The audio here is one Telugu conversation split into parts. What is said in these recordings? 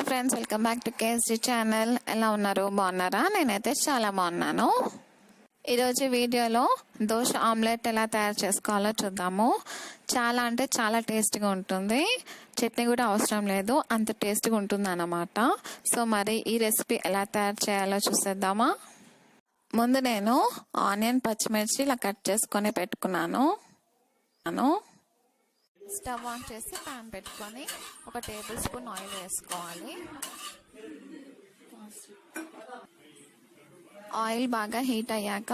Hello friends, welcome back to KSG channel. ఎలా ఉన్నారు? బాగున్నారా? నేనైతే చాలా బాగున్నాను. ఈరోజు వీడియోలో దోశ ఆమ్లెట్ ఎలా తయారు చేసుకోవాలో చూద్దాము. చాలా అంటే చాలా టేస్ట్గా ఉంటుంది. చట్నీ కూడా అవసరం లేదు, అంత టేస్ట్గా ఉంటుంది అన్నమాట. సో మరి ఈ రెసిపీ ఎలా తయారు చేయాలో చూసేద్దామా. ముందు నేను ఆనియన్, పచ్చిమిర్చి ఇలా కట్ చేసుకొని పెట్టుకున్నాను. స్టవ్ ఆన్ చేసి ప్యాన్ పెట్టుకొని 1 టేబుల్ స్పూన్ ఆయిల్ వేసుకోవాలి. ఆయిల్ బాగా హీట్ అయ్యాక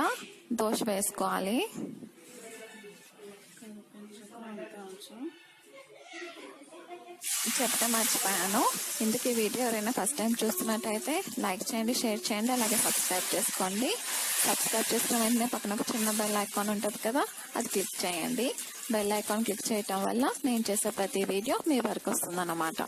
దోశ వేసుకోవాలి. చెప్తే మర్చిపోయాను, ఇందుకు ఈ వీడియో ఎవరైనా ఫస్ట్ టైం చూస్తున్నట్టయితే లైక్ చేయండి, షేర్ చేయండి, అలాగే సబ్స్క్రైబ్ చేసుకోండి. సబ్స్క్రైబ్ చేసుకున్న వెంటనే పక్కన ఒక చిన్న బెల్ ఐకాన్ ఉంటుంది కదా, అది క్లిక్ చేయండి. బెల్ ఐకాన్ క్లిక్ చేయటం వల్ల నేను చేసే ప్రతి వీడియో మీ వరకు వస్తుంది అన్నమాట.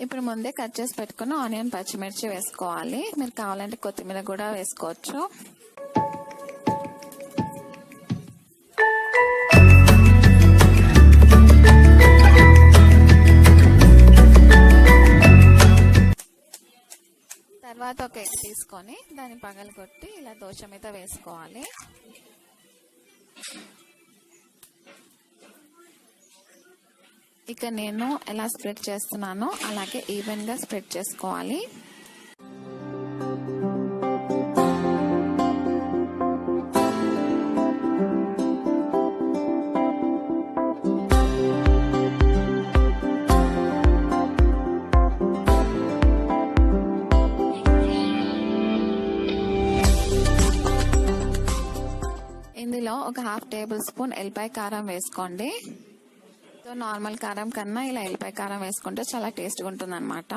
ఇప్పుడు ముందే కట్ చేసి పెట్టుకున్న ఆనియన్, పచ్చిమిర్చి వేసుకోవాలి. మీరు కావాలంటే కొత్తిమీర కూడా వేసుకోవచ్చు. తర్వాత ఒక ఎగ్ తీసుకొని దాన్ని పగలగొట్టి ఇలా దోశ మీద వేసుకోవాలి. ఇక నేను ఎలా స్ప్రెడ్ చేస్తున్నానో అలాగే ఈవెన్గా స్ప్రెడ్ చేసుకోవాలి. ఇందులో ఒక 1/2 టేబుల్ స్పూన్ ఎల్లిపాయ కారం వేసుకోండి. సో నార్మల్ కారం కన్నా ఇలా ఎల్లిపాయ కారం వేసుకుంటే చాలా టేస్ట్గా ఉంటుంది అన్నమాట.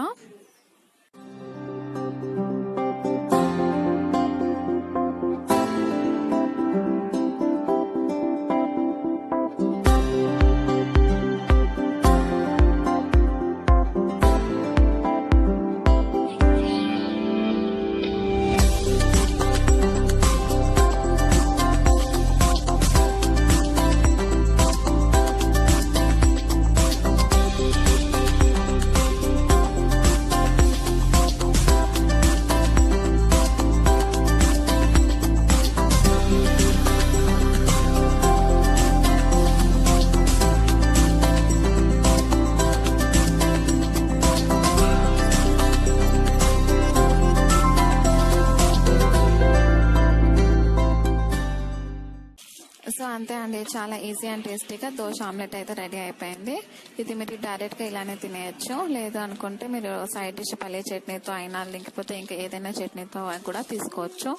సో అంతే అండి, చాలా ఈజీ అండ్ టేస్టీగా దోశ ఆమ్లెట్ అయితే రెడీ అయిపోయింది. ఇది మీరు డైరెక్ట్గా ఇలానే తినేయచ్చు, లేదు అనుకుంటే మీరు సైడ్ డిష్ పల్లీ చట్నీతో అయినా లేకపోతే ఇంకా ఏదైనా చట్నీతో కూడా తీసుకోవచ్చు.